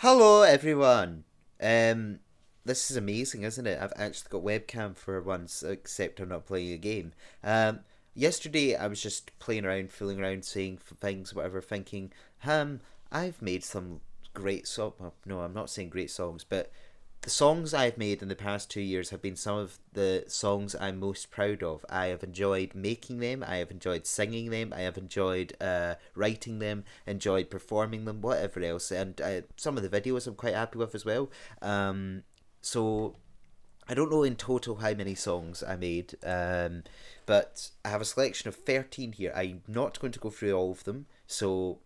Hello, everyone. Um, this is amazing, isn't it? I've actually got webcam for once, except I'm not playing a game. Um, Yesterday I was just playing around, fooling around, saying things, whatever, thinking, I've made some great song. Well, no, I'm not saying great songs, but the songs I've made in the past 2 years have been some of the songs I'm most proud of. I have enjoyed making them, I have enjoyed singing them, I have enjoyed writing them, enjoyed performing them, whatever else. And some of the videos I'm quite happy with as well. So I don't know in total how many songs I made, but I have a selection of 13 here. I'm not going to go through all of them, so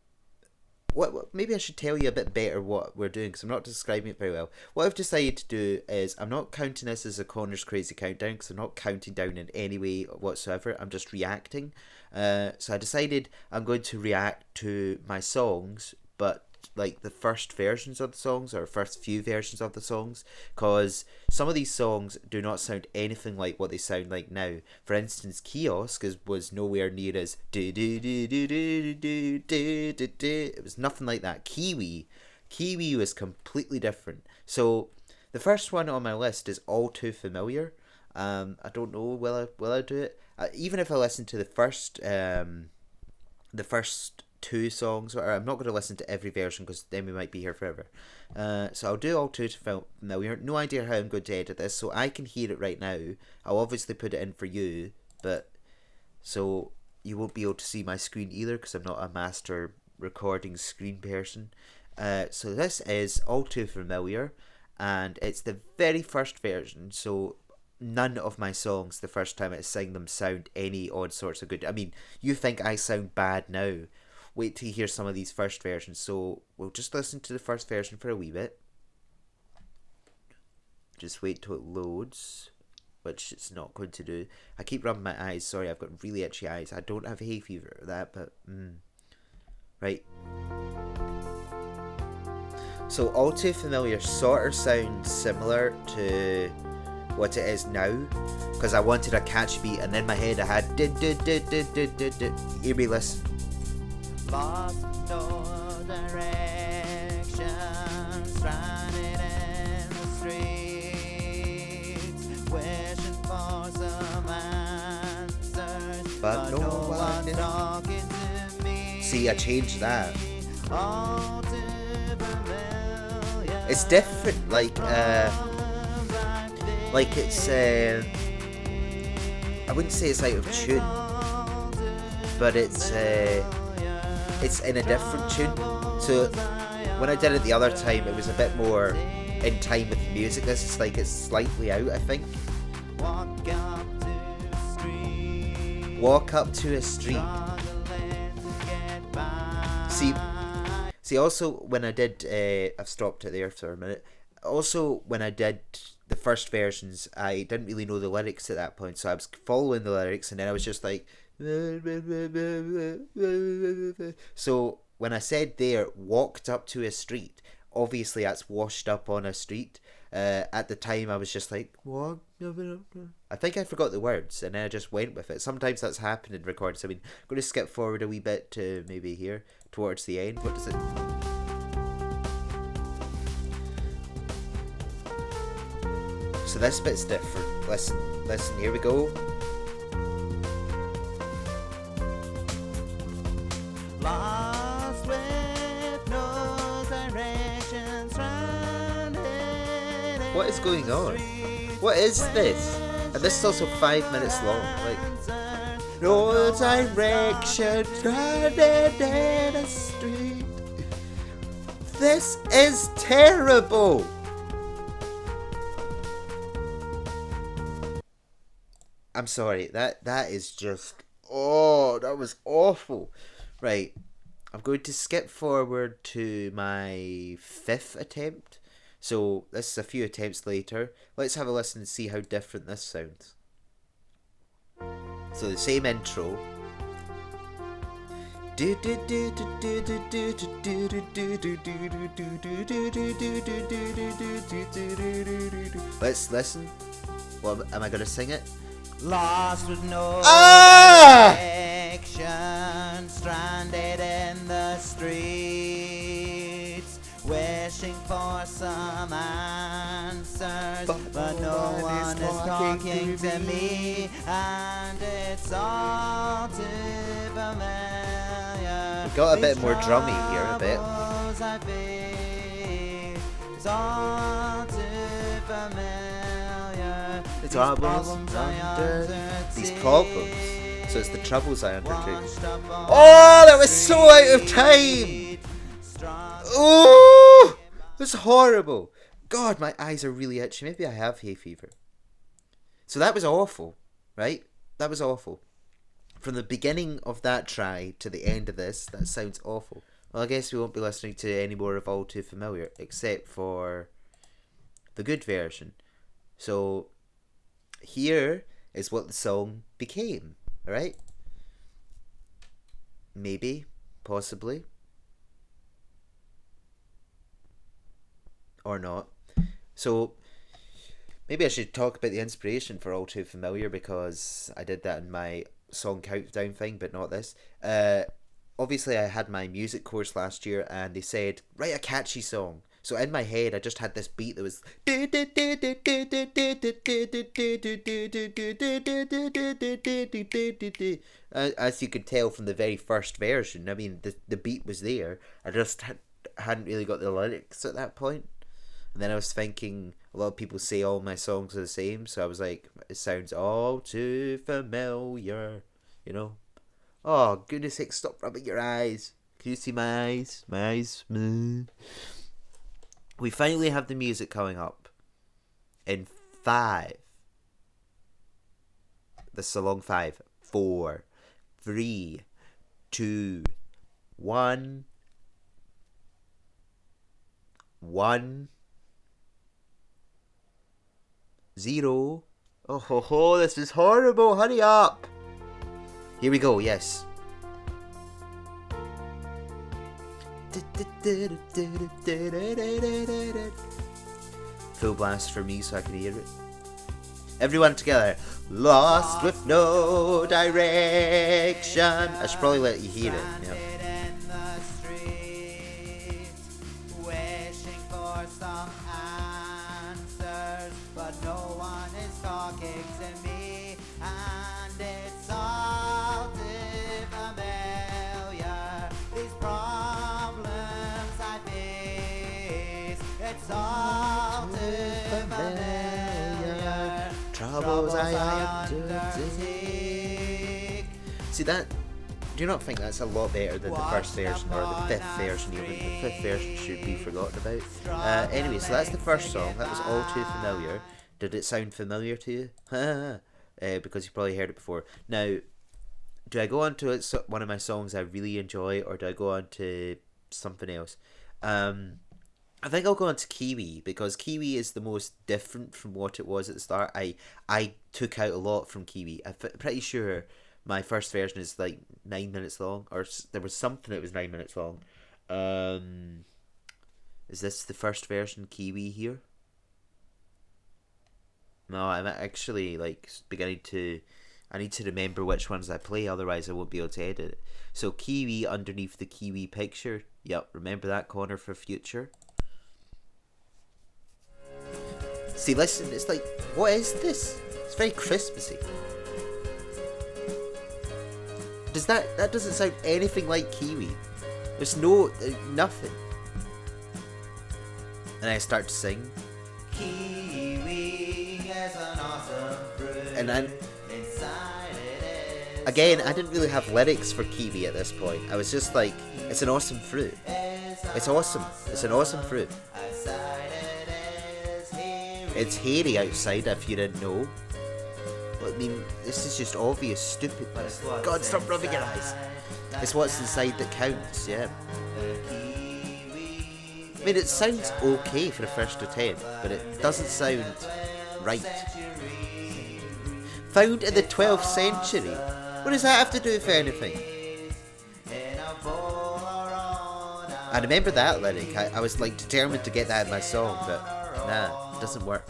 maybe I should tell you a bit better what we're doing because I'm not describing it very well. What I've decided to do is I'm not counting this as a Connor's Crazy Countdown because I'm not counting down in any way whatsoever. I'm just reacting. So I decided I'm going to react to my songs, but like the first versions of the songs or first few versions of the songs, because some of these songs do not sound anything like what they sound like now. For instance, Kiosk was nowhere near as do do do do do do do do do. It was nothing like that. Kiwi was completely different. So the first one on my list is All Too Familiar. I don't know, will I do it? Even if I listen to the first two songs, or I'm not going to listen to every version because then we might be here forever. So I'll do All Too Familiar. No idea how I'm going to edit this, so I can hear it right now. I'll obviously put it in for you, but so you won't be able to see my screen either because I'm not a master recording screen person. So this is All Too Familiar, and it's the very first version. So none of my songs the first time I sing them sound any odd sorts of good. I mean, you think I sound bad now. Wait till you hear some of these first versions. So we'll just listen to the first version for a wee bit. Just wait till it loads, which it's not going to do. I keep rubbing my eyes. Sorry, I've got really itchy eyes. I don't have hay fever or that, but right. So All Too Familiar sort of sounds similar to what it is now, because I wanted a catchy beat, and in my head I had did. Hear me listen. Lost no direction, stranded in the streets, wishing for some answers, but no one talking to me. See, I changed that. All too familiar. It's different, like it's I wouldn't say it's out of tune, but it's in a different tune. So when I did it the other time, it was a bit more in time with the music. This is like it's slightly out, I think. Walk up to a street. See. Also, when I did, I've stopped it there for a minute. Also, when I did the first versions, I didn't really know the lyrics at that point, so I was following the lyrics, and then I was just like. So when I said there, walked up to a street, obviously that's washed up on a street. At the time, I was just like, what? I think I forgot the words, and then I just went with it. Sometimes that's happened in recordings. I mean, I'm going to skip forward a wee bit to maybe here, towards the end. What does it... So this bit's different. Listen, here we go. Lost with no direction, stranded. What is going on? What is this? And this is also 5 minutes long. Like, no direction, stranded in a street. This is terrible. I'm sorry. That is just. Oh, that was awful. Right, I'm going to skip forward to my 5th attempt. So this is a few attempts later. Let's have a listen and see how different this sounds. So the same intro. Let's listen. Well, am I going to sing it? Lost with no direction, stranded in the streets, where wishing for some answers, but no one is talking to me, and it's all too familiar. We got a bit more drummy here, a bit. It's all too familiar. The troubles under these problems. So it's the troubles I undertook. Oh, that was so out of time! Oh, it was horrible. God, my eyes are really itchy. Maybe I have hay fever. So that was awful, right? That was awful. From the beginning of that try to the end of this, that sounds awful. Well, I guess we won't be listening to any more of All Too Familiar, except for the good version. So here is what the song became, alright? Maybe, possibly, or not. So maybe I should talk about the inspiration for All Too Familiar, because I did that in my song countdown thing, but not this. Obviously I had my music course last year, and they said, write a catchy song. So in my head I just had this beat that was as you could tell from the very first version. I mean, the beat was there. I just hadn't really got the lyrics at that point. And then I was thinking, a lot of people say all my songs are the same, so I was like, it sounds all too familiar, you know? Oh, goodness sake, stop rubbing your eyes. Can you see my eyes? My eyes? We finally have the music coming up in 5. This is along 5, 4, 3, 2, 1. 1, 0. Oh ho ho, this is horrible. Hurry up. Here we go, yes. Full blast for me so I can hear it. Everyone together. Lost with no direction. I should probably let you hear it. Yeah. Troubles I undertake. See that? Do you not think that's a lot better than the first version, or the fifth version even? The fifth version should be forgotten about. Anyway, so that's the first song. That was All Too Familiar. Did it sound familiar to you? Because you probably heard it before. Now, do I go on to one of my songs I really enjoy, or do I go on to something else? I think I'll go on to Kiwi, because Kiwi is the most different from what it was at the start. I took out a lot from Kiwi. I'm pretty sure my first version is like 9 minutes long, or there was something that was 9 minutes long. Is this the first version, Kiwi, here? No, I'm actually like beginning to... I need to remember which ones I play, otherwise I won't be able to edit it. So Kiwi underneath the Kiwi picture. Yep, remember that corner for future. See, listen, it's like, what is this? It's very Christmassy. That doesn't sound anything like Kiwi. There's nothing. And I start to sing. Kiwi is an awesome fruit. And then, again, I didn't really have lyrics for Kiwi at this point. I was just like, it's an awesome fruit. It's awesome. It's an awesome fruit. It's hairy outside, if you didn't know. But, I mean, this is just obvious stupidness. God, stop rubbing your eyes. It's what's inside that counts, yeah. I mean, it sounds okay for the first attempt, but it doesn't sound right. Found in the 12th century? What does that have to do with anything? I remember that lyric. I was like determined to get that in my song, but nah, it doesn't work.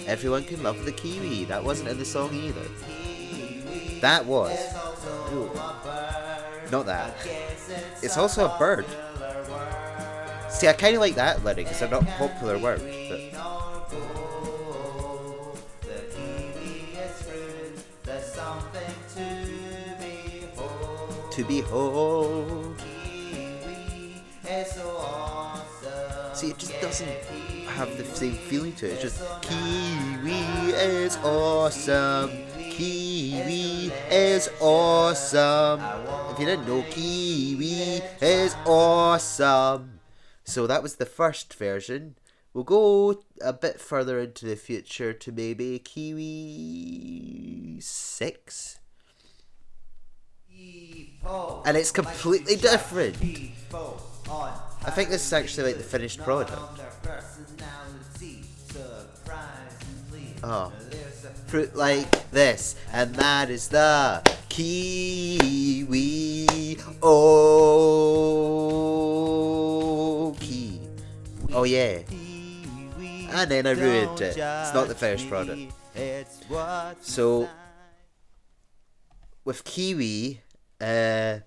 Everyone can love the Kiwi. That wasn't in the song either. That was. Ooh. Not that. It's also a bird. See, I kind of like that lyric because they're not popular words, but... To behold. See, it just doesn't have the same feeling to it. It's just Kiwi is awesome. Kiwi is awesome. If you didn't know, Kiwi is awesome. So that was the first version. We'll go a bit further into the future to maybe Kiwi 6. And it's completely different. I think this is actually like the finished product. Oh. Fruit like this, and that is the Kiwi. Oh, key. Oh yeah. And then I ruined it. It's not the finished product. So, with Kiwi, I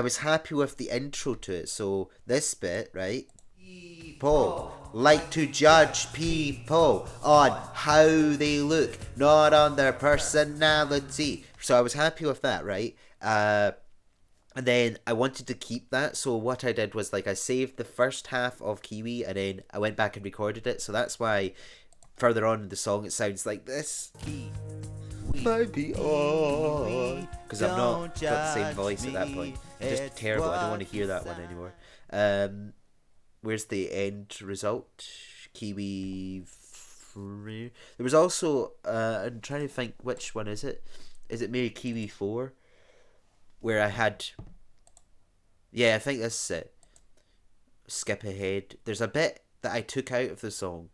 was happy with the intro to it. So this bit, right? People like to judge people on how they look, not on their personality. So I was happy with that, right? And then I wanted to keep that. So what I did was like I saved the first half of Kiwi and then I went back and recorded it. So that's why further on in the song it sounds like this. Might be on. Because I've not got the same voice at that point. It's just terrible. I don't want to hear that one anymore. Where's the end result? Kiwi 3. There was also I'm trying to think which one is it. Is it maybe Kiwi 4? Where I had... Yeah, I think this is it. Skip ahead. There's a bit that I took out of the song.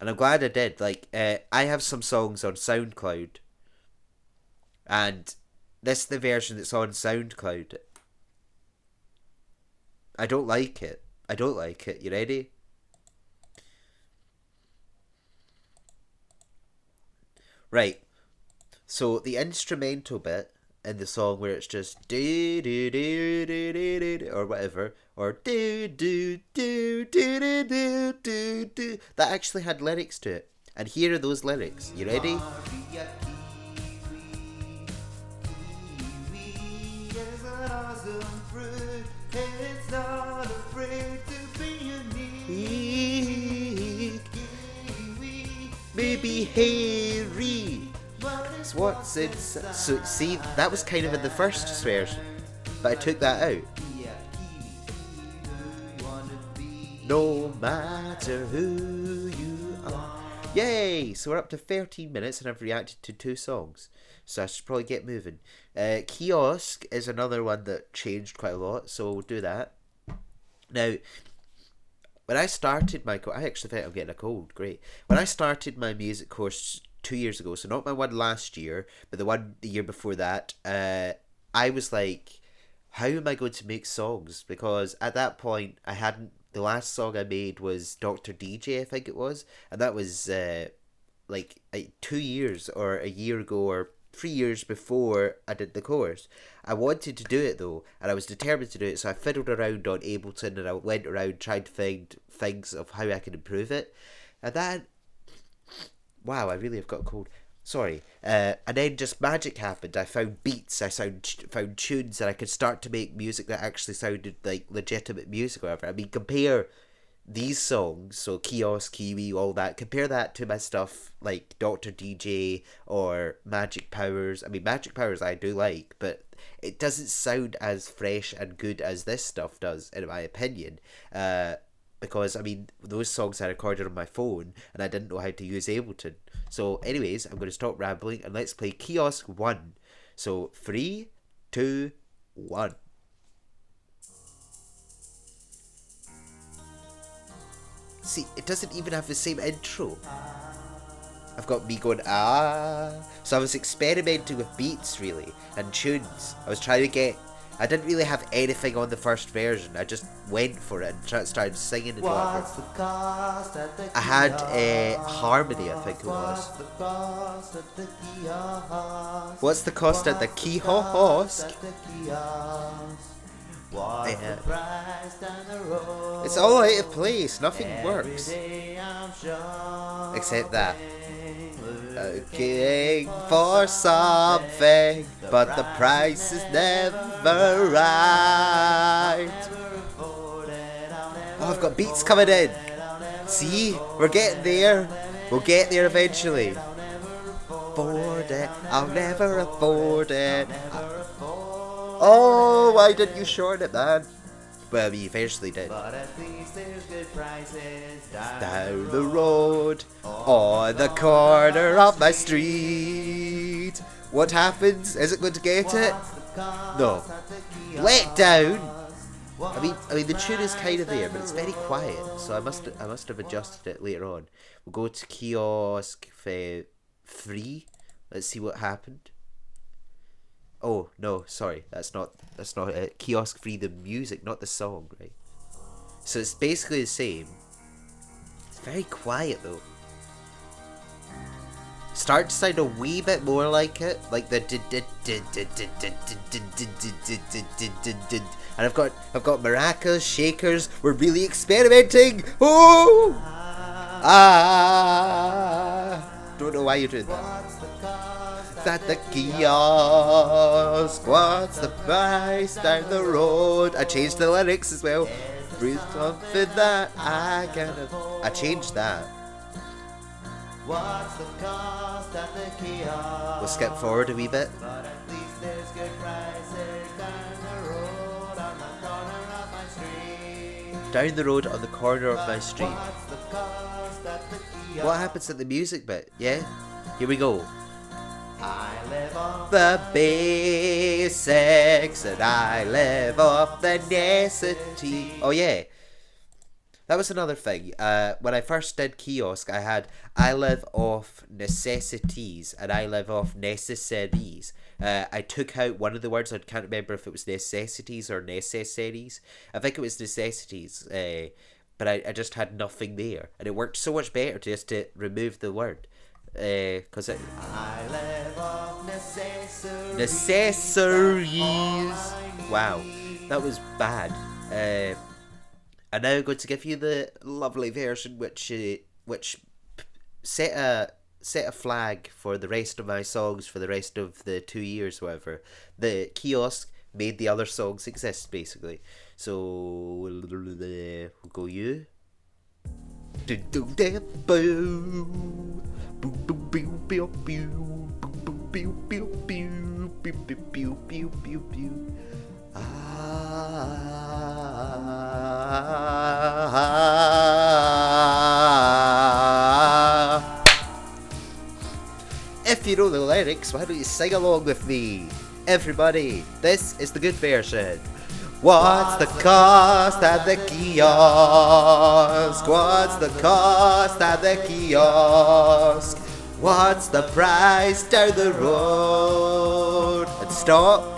And I'm glad I did. Like, I have some songs on SoundCloud. And this is the version that's on SoundCloud. I don't like it. I don't like it. You ready? Right. So, the instrumental bit in the song where it's just do do do do do do or whatever, or do do do do do do do do, that actually had lyrics to it. And here are those lyrics. You ready? Maybe hairy. What's it? So see, that was kind of in the first version, but I took that out. No matter who you are. Yay! So we're up to 13 minutes and I've reacted to 2 songs. So I should probably get moving. Kiosk is another one that changed quite a lot, so we'll do that. Now, when I started my I actually think I'm getting a cold, great. When I started my music course 2 years ago, so not my one last year, but the one the year before that, I was like, how am I going to make songs? Because at that point, the last song I made was Dr. DJ, I think it was, and that was like 2 years or a year ago or 3 years before I did the course. I wanted to do it though, and I was determined to do it, so I fiddled around on Ableton and I went around trying to find things of how I could improve it. And that... Wow, I really have got a cold. Sorry. And then just magic happened. I found beats, I found tunes, and I could start to make music that actually sounded like legitimate music or whatever. I mean, compare these songs, so Kiosk, Kiwi, all that, compare that to my stuff like Dr. DJ or Magic Powers. I mean, Magic Powers I do like, but it doesn't sound as fresh and good as this stuff does, in my opinion. Because, I mean, those songs I recorded on my phone, and I didn't know how to use Ableton. So, anyways, I'm going to stop rambling, and let's play Kiosk 1. So, 3, 2, 1. See, it doesn't even have the same intro. I've got me going, ah. So I was experimenting with beats, really, and tunes. I was trying to get I didn't really have anything on the first version. I just went for it and started singing and whatever. I had a harmony, I think it was. What's the cost at the kiosk? Yeah. It's all out of place. Nothing works. Except that. Looking for something, but the price is never right. Oh, I've got beats coming in. See? We're getting there. We'll get there eventually. Afford it. I'll never afford it. Oh, why didn't you shorten it, man? Well, we eventually did. But at least there's good prices Down the road, on the corner of my street. What happens? Is it going to get it? No. Let down. I mean, the tune is kind of there, but it's very quiet. So I must have adjusted it later on. We'll go to kiosk 3. Let's see what happened. Oh no, sorry, that's not it. Kiosk 3, the music, not the song, right? So it's basically the same. It's very quiet though. Start to sound a wee bit more like it, like the and I've got maracas, shakers. We're really experimenting. Oh, don't know why you're doing that. At the kiosk, what's the price down the road? I changed the lyrics as well. Breathe something that I can afford. I changed that. What's the cost at the kiosk? We'll skip forward a wee bit. But at least there's good prices down the road on the corner of my street. Down the road on the corner of my street. What's the cost at the kiosk? What happens at the music bit? Yeah? Here we go. I live off The basics and I live off the necessity. Oh yeah. That was another thing. When I first did kiosk, I had I live off necessities and I live off necessaries. I took out one of the words. I can't remember if it was necessities or necessaries. I think it was necessities. But I just had nothing there, and it worked so much better just to remove the word. Cause I live off necessaries. Wow, that was bad. I'm now going to give you the lovely version, which set a flag for the rest of my songs for the rest of the 2 years, whatever. The kiosk made the other songs exist, basically. So we'll go you. If you know the lyrics, why don't you sing along with me? Everybody, this is the good version. What's the cost at the kiosk? What's the cost at the kiosk? What's the price down the road? And stop.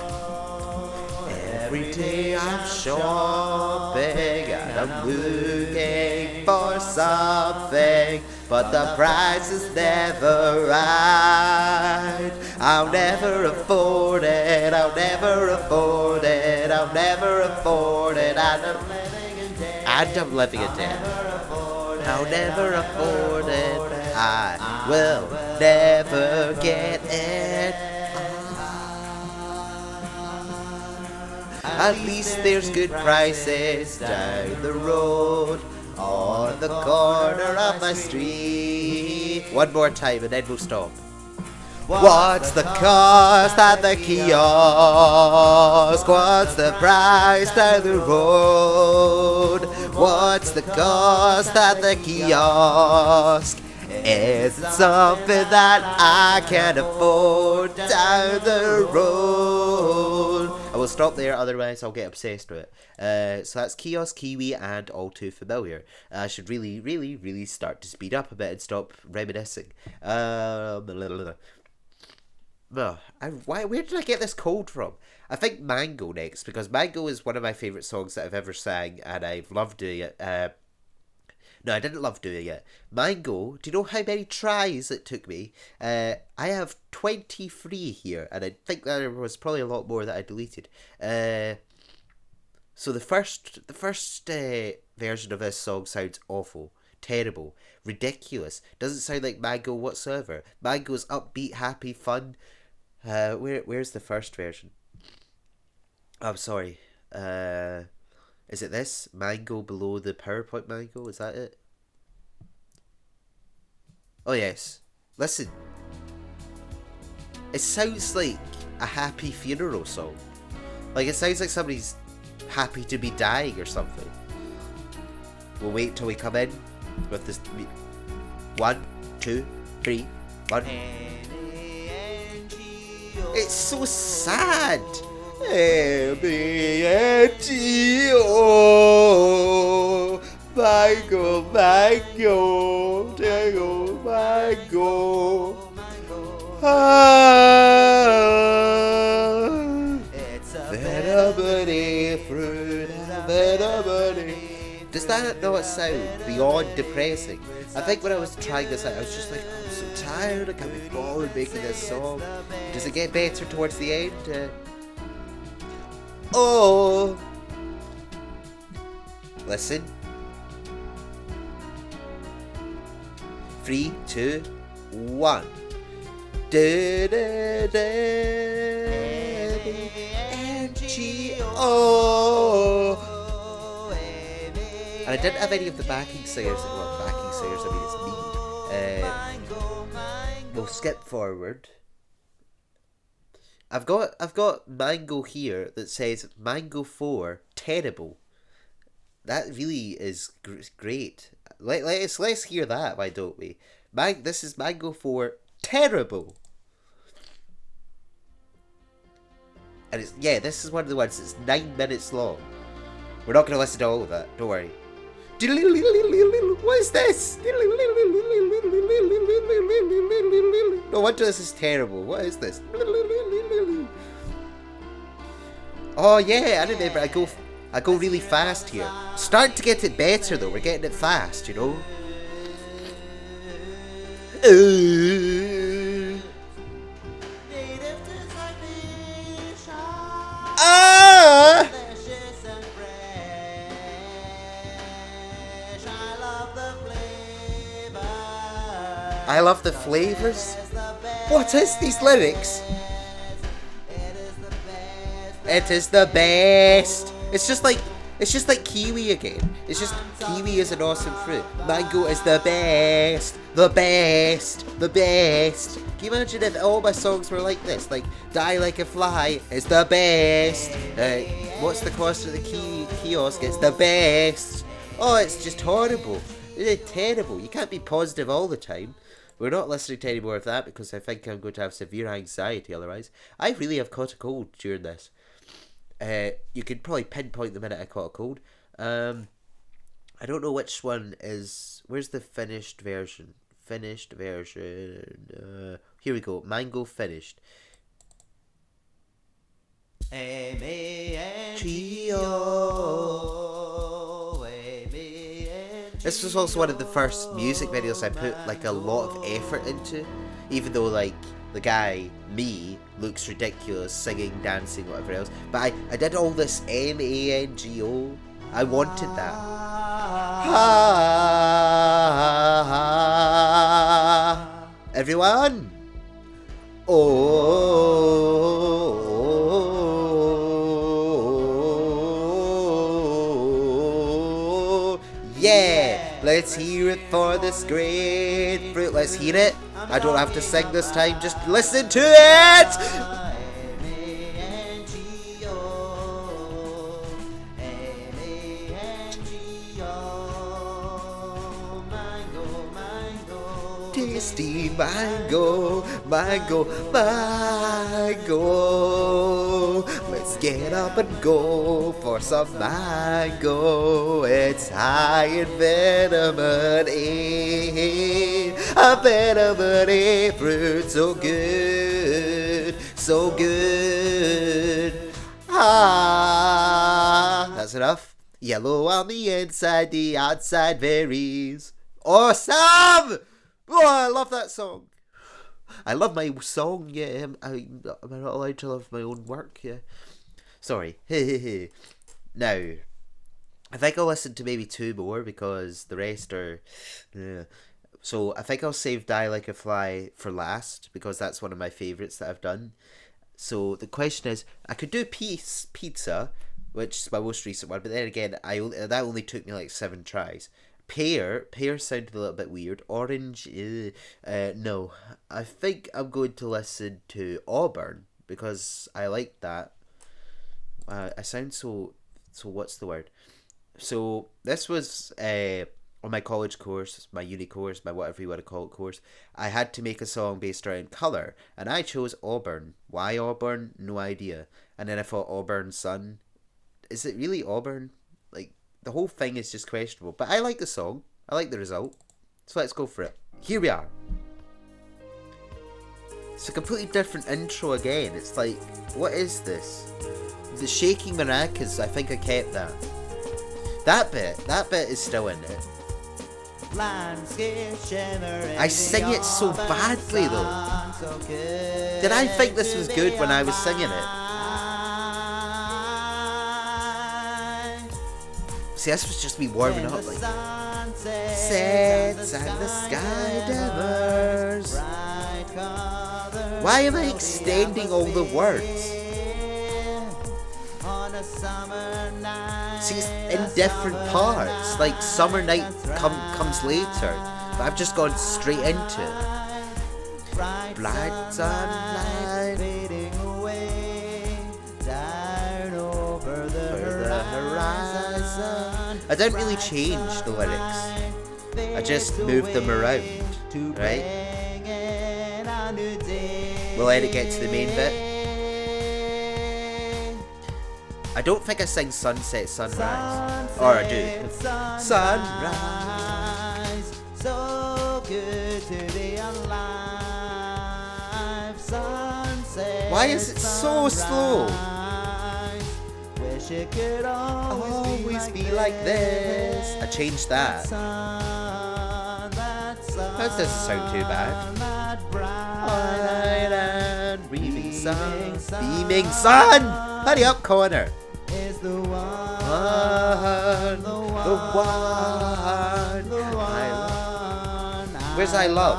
Every day I'm shopping and I'm looking for something, but the price is never right. I'll never afford it, I'll never afford it, I'll never afford it, and I'm living in debt. I'll never afford it, I will never get it. At least there's good prices down the road on the corner of my street. One more time and then we'll stop. What's the cost at the kiosk? What's the price down the road? What's the cost at the kiosk? Is it something that I can afford down the road? I will stop there, otherwise I'll get obsessed with it. So that's Kiosk, Kiwi, and All Too Familiar. I should really start to speed up a bit and stop reminiscing. Where did I get this cold from? I think Mango next, because Mango is one of my favourite songs that I've ever sang, and I've loved doing it. No, I didn't love doing it. Mango, do you know how many tries it took me? I have 23 here, and I think there was probably a lot more that I deleted. So the first version of this song sounds awful, terrible, ridiculous. Doesn't sound like Mango whatsoever. Mango's upbeat, happy, fun. Where's the first version? I'm sorry. Is it this? Mango below the PowerPoint Mango? Is that it? Oh yes. Listen. It sounds like a happy funeral song. Like, it sounds like somebody's happy to be dying or something. We'll wait till we come in with this. 1, 2, 3, 1. It's so sad. M-E-N-G-O Mango, mango, tango, mango. It's a venomous fruit, venomous. Does that not sound beyond depressing? I think when I was trying this out, I was just like, oh, I'm so tired, I can't be bothered making this song. Does it get better towards the end? Oh! Listen. 3, 2, 1. N-G-O. And I didn't have any of the backing singers. Well, backing singers, I mean, it's me. We'll skip forward. I've got Mango here that says Mango 4 terrible. That really is great. Let's hear that. Why don't we? This is Mango 4 terrible. And this is one of the ones that's 9 minutes long. We're not gonna listen to all of that. Don't worry. What is this? No wonder this is terrible. What is this? Oh yeah, I remember. I go really fast here. Starting to get it better though. We're getting it fast, you know. I love the flavors. What is these lyrics? It is the best. It's just like kiwi again. It's just kiwi is an awesome fruit. Mango is the best. The best. The best. Can you imagine if all my songs were like this? Like, Die Like a Fly is the best. What's the cost of the kiosk? It's the best. Oh, it's just horrible. It's terrible. You can't be positive all the time. We're not listening to any more of that because I think I'm going to have severe anxiety otherwise. I really have caught a cold during this. You could probably pinpoint the minute I caught a cold. I don't know which one is... Where's the finished version? Finished version. Here we go. Mango finished. This was also one of the first music videos I put like a lot of effort into, even though like the guy, me, looks ridiculous singing, dancing, whatever else. But I did all this M-A-N-G-O. I wanted that. Everyone. Yeah. Let's hear it for this great fruit. Let's hear it. I don't have to sing this time, just listen to it! Tasty mango, mango, mango. Let's get up and go for some mango. It's high in vitamin A. A vitamin A fruit, so good, so good. Ah, that's enough. Yellow on the inside, the outside varies. Awesome! Oh, I love that song. I love my song, yeah. Am I not allowed to love my own work? Yeah. Sorry. Now, I think I'll listen to maybe 2 more because the rest are... So I think I'll save Die Like a Fly for last because that's one of my favourites that I've done. So the question is, I could do Pizza, which is my most recent one, but then again, that only took me like 7 tries. Pear sounded a little bit weird. Orange, no. I think I'm going to listen to Auburn because I like that. I sound so what's the word? So this was on my college course, my uni course, my whatever you want to call it course. I had to make a song based around colour, and I chose Auburn. Why Auburn? No idea. And then I thought Auburn Sun. Is it really Auburn? Like, the whole thing is just questionable. But I like the song. I like the result. So let's go for it. Here we are. It's a completely different intro again. It's like, what is this? The shaking maracas, I think I kept that. That bit is still in it. I sing it so badly though. Did I think this was good when I was singing it? See, this was just me warming up like sets and the sky dimmers. Why am I extending all the words? See, it's in different parts. Like Summer Night comes later, but I've just gone straight into it. Bright sunlight fading away down over the horizon. I don't really change the lyrics. I just move them around, right? We'll let it get to the main bit. I don't think I sing sunset, sunrise. Or I do. Sunrise. So good to be alive. Sunset. Why is it so slow? Wish it could always be like this. I changed that. That doesn't sound too bad. Alright, and beaming sun. Beaming sun! Hurry up, Connor. Is the one I love. Where's I love?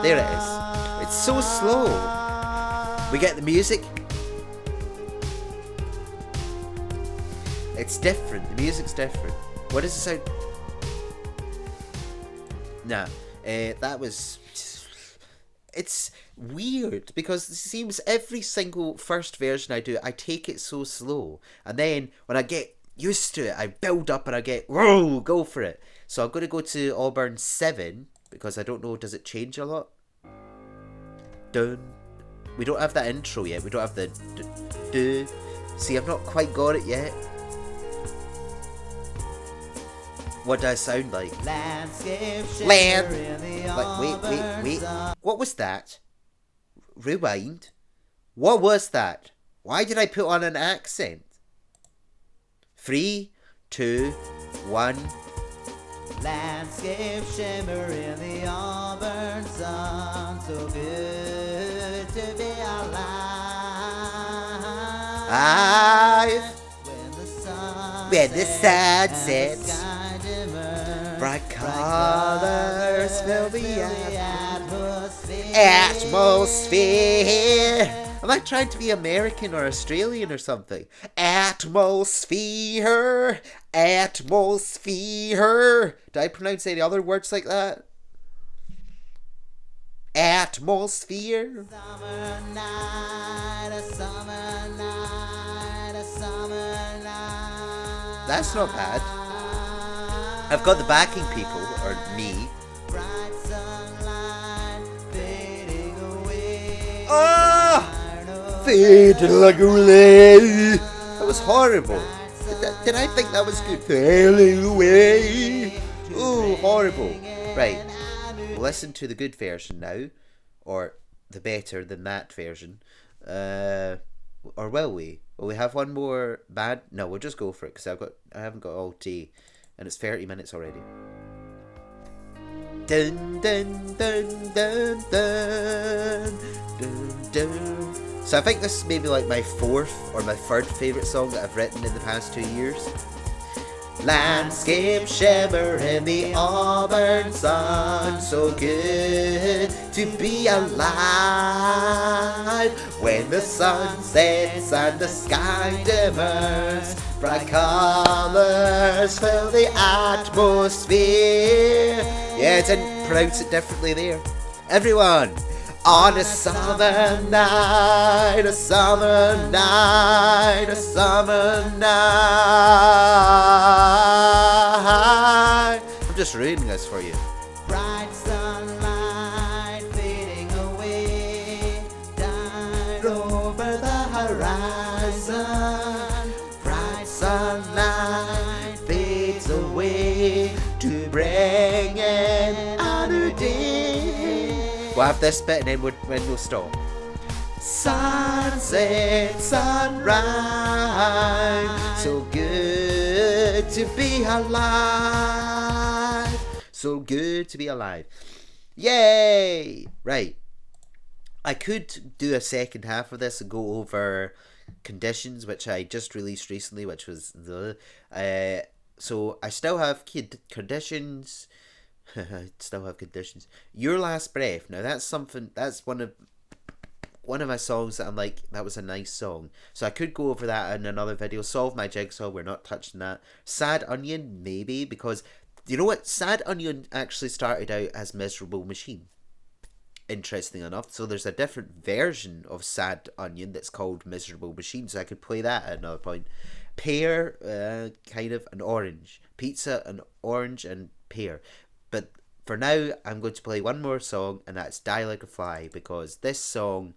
There it is. It's so slow. We get the music. It's different. The music's different. What does it sound? Nah, that was... It's weird because it seems every single first version I do, I take it so slow. And then when I get used to it, I build up and I get, whoa, go for it. So I'm going to go to Auburn 7 because I don't know, does it change a lot? Dun. We don't have that intro yet. We don't have the do. See, I've not quite got it yet. What do I sound like? Land. Wait. What was that? Rewind. What was that? Why did I put on an accent? 3, 2, 1. Landscape shimmer in the Auburn sun, so good to be alive. When the sun sets, bright colors fill the atmosphere. Am I trying to be American or Australian or something? Atmosphere. Atmosphere. Did I pronounce any other words like that? Atmosphere. Summer night, a summer night, a summer night. That's not bad. I've got the backing people, or me. Bright sunlight fading away. Oh! Fading like a relay. That was horrible. Did I think that was good? Fading away. Ooh, horrible. Right. Listen to the good version now. Or the better than that version. Or will we? Will we have one more bad? No, we'll just go for it because I haven't got all tea, and it's 30 minutes already. Dun dun dun dun dun dun dun. So I think this is maybe like my fourth or my third favourite song that I've written in the past 2 years. Landscape shimmer in the auburn sun, so good to be alive. When the sun sets and the sky dimmers, bright colours fill the atmosphere. Yeah, I didn't pronounce it differently there. Everyone! On a summer night, a summer night, a summer night. I'm just reading this for you. Bright sunlight fading away, down over the horizon. Bright sunlight fades away to bring in a new day. We'll have this bit and then we'll stop. Sunset, sunrise, so good to be alive. So good to be alive. Yay! Right. I could do a second half of this and go over Conditions, which I just released recently, which was the... so I still have Conditions... still have Conditions. Your Last Breath. Now that's one of my songs that I'm like, that was a nice song. So I could go over that in another video. Solve My Jigsaw, we're not touching that. Sad Onion, maybe, because you know what? Sad Onion actually started out as Miserable Machine. Interesting enough. So there's a different version of Sad Onion that's called Miserable Machine. So I could play that at another point. Pear, kind of, an orange. Pizza, an orange, and pear. But for now, I'm going to play one more song, and that's Die Like a Fly, because this song,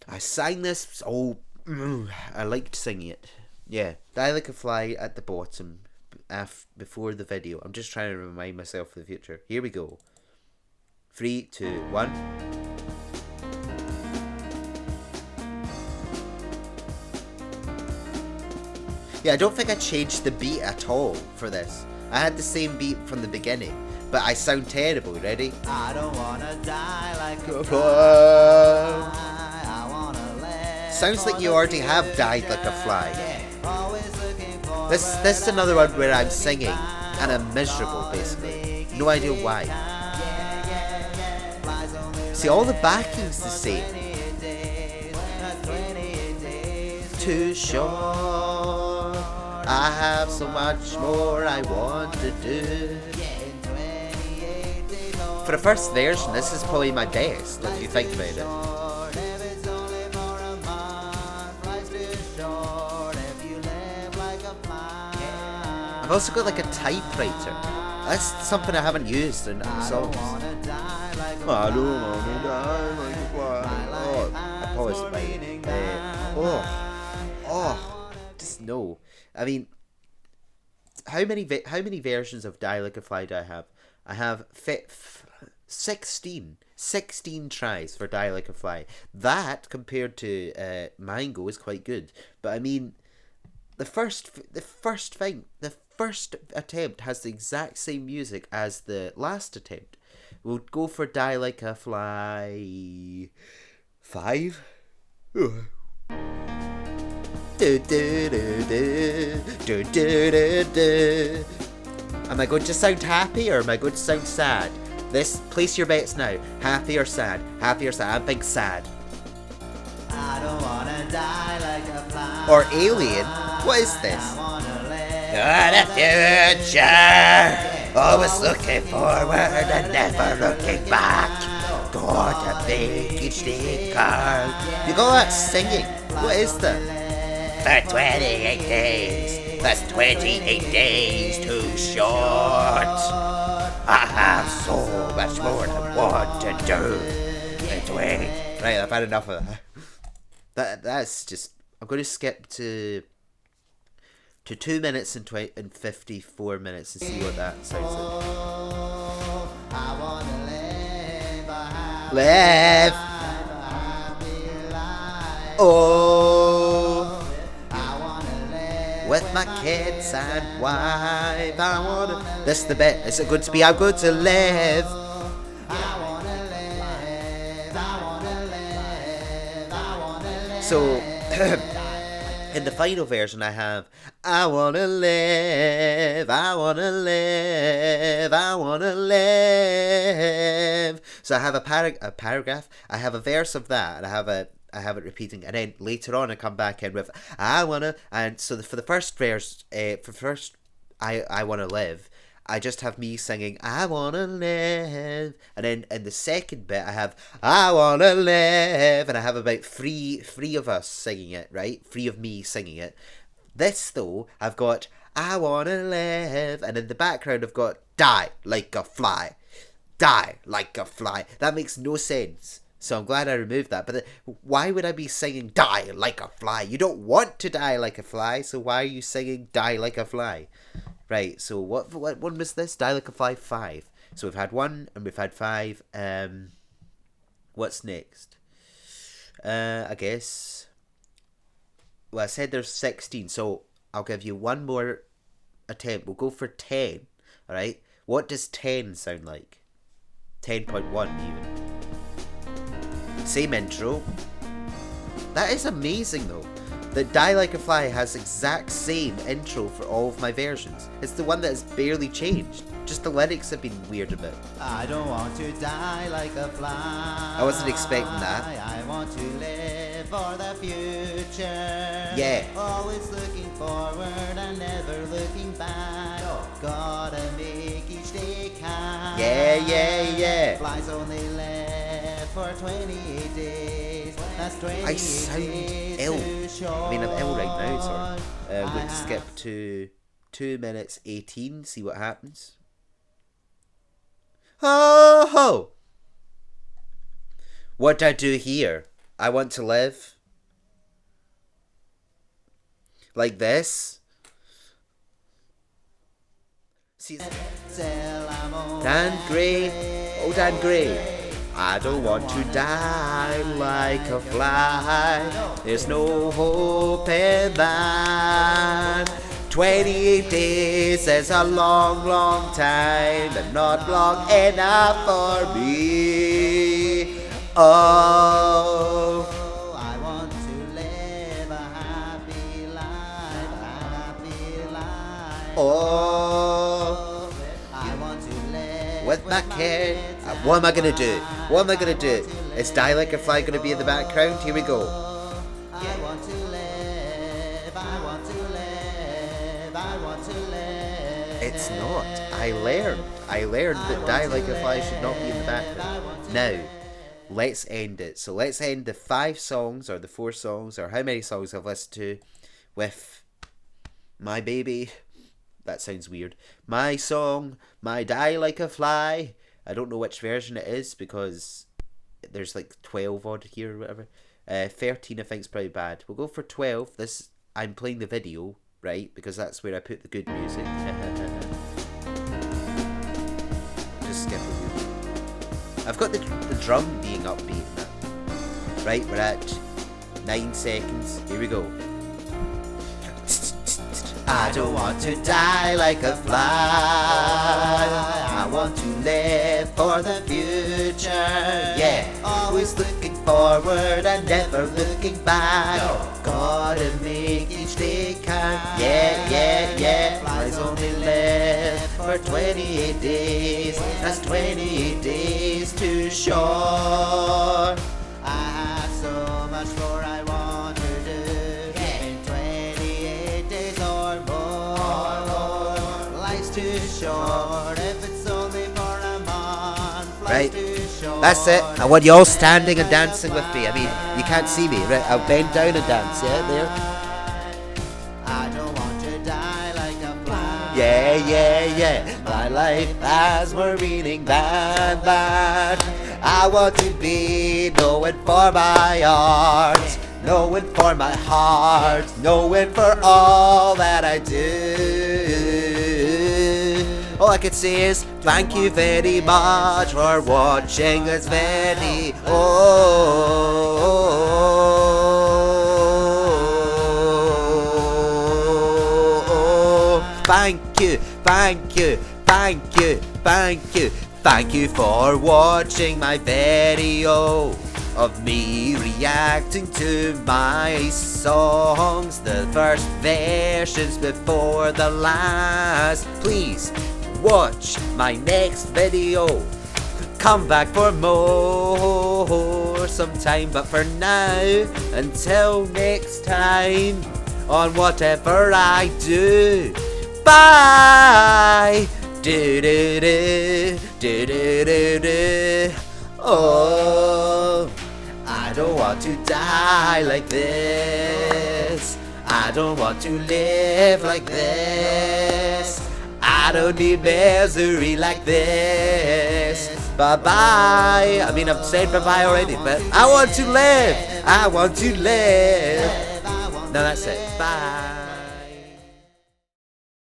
I sang this, I liked singing it. Yeah, Die Like a Fly at the bottom, before the video. I'm just trying to remind myself for the future. Here we go. 3, 2, 1. Yeah, I don't think I changed the beat at all for this. I had the same beat from the beginning, but I sound terrible. Ready? I don't wanna die like a fly. I wanna live. Sounds like you already have died like a fly. Always looking for This is another one where I'm singing and I'm miserable, basically. No idea why. See, all the backing's the same. Too short. I have so much more I want to do. For the first version, this is probably my best, if you think about it. I've also got like a typewriter. That's something I haven't used in songs. I don't wanna die like a fly. Oh, I paused just no. I mean, how many versions of Die Like a Fly do I have? I have 16 tries for Die Like a Fly. That compared to Mango is quite good. But I mean, the first attempt has the exact same music as the last attempt. We'll go for Die Like a Fly 5. Am I going to sound happy or am I going to sound sad? Place your bets now. Happy or sad? Happy or sad? I think sad. I don't wanna die like a fly. Or Alien. What is this? The future. Always looking forward and never looking back. Got a big each day card. You got that singing. What is that? For 28 days. That's 28 days too short. I have so much more to want to do. Right, I've had enough of that. That's just... I'm going to skip to 2 minutes and 54 minutes and see what that sounds like. I wanna Live! Oh! with my kids and wife. I wanna. This is the bit. Is it going to be I'm going to live? So, in the final version, I have I wanna live, I wanna live, I wanna live. So I have a paragraph. I have a verse of that, and I have it repeating, and then later on I come back in with I wanna. And so for the first verse, I wanna live, I just have me singing I wanna live, and then in the second bit I have I wanna live, and I have about three of us singing it, right? Three of me singing it. This though, I've got I wanna live, and in the background I've got die like a fly, die like a fly. That makes no sense. So I'm glad I removed that. But why would I be singing die like a fly? You don't want to die like a fly, so why are you singing die like a fly? Right, so what one was this? Die Like a Fly 5. So we've had 1 and we've had 5. What's next? I guess. Well, I said there's 16, so I'll give you one more attempt. We'll go for 10. Alright? What does 10 sound like? 10.1 even. Same intro. That is amazing though. That Die Like a Fly has exact same intro for all of my versions. It's the one that has barely changed. Just the lyrics have been weird a bit. I don't want to die like a fly. I wasn't expecting that. I want to live for the future. Yeah. Always looking forward and never looking back. Oh, gotta make each day count. Yeah. Flies only live for 28 days. That's 28 I sound ill. I mean, I'm ill right now, sorry. I'm going to skip to 2 minutes 18, see what happens. Ho ho! What do I do here? I want to live. Like this. See, Dan Gray. Oh, Dan Gray. I don't want to die like a fly. There's no hope in that. 28 days is a long, long time, but not long enough for me. Oh, I want to live a happy life, oh, I want to live with my kid. What am I gonna do? What am I gonna do? Is Die Like a Fly gonna be in the background? Here we go. I want to live, I want to live, I want to live. It's not. I learned that Die Like a Fly should not be in the background. Now, let's end it. So let's end the 5 songs, or the 4 songs, or how many songs I've listened to, with my baby. That sounds weird. My song, my Die Like a Fly. I don't know which version it is because there's like 12 odd here or whatever. 13 I think is probably bad. We'll go for 12. This, I'm playing the video, right? Because that's where I put the good music. Just skip a wheel. I've got the drum being upbeat now. Right, we're at 9 seconds. Here we go. I don't want to die like a fly. I want to live for the future. Yeah, always looking forward and never looking back. Gotta make each day count. Yeah. Flies only live for 28 days. That's 28 days too short. I have so much more I want to do in 28 days or more. Life's too short if it's only for a month. Right, that's it. I want you all standing and dancing with me. I mean, you can't see me, right? I'll bend down and dance, yeah, there. I don't want to die like a fly. Yeah. My life has more meaning than that. I want to be known for my art, known for my heart, known for all that I do. All I can say is thank you very much for watching this video. thank you, thank you, thank you, thank you. Thank you for watching my video of me reacting to my songs, the first versions before the last. Please watch my next video. Come back for more sometime, but for now, until next time, on whatever I do, bye. Do do do do do do do. Oh, I don't want to die like this. I don't want to live like this. I don't need misery like this. Bye bye. I mean, I've said bye bye already, but I want to live. I want to live. No, that's it. Bye.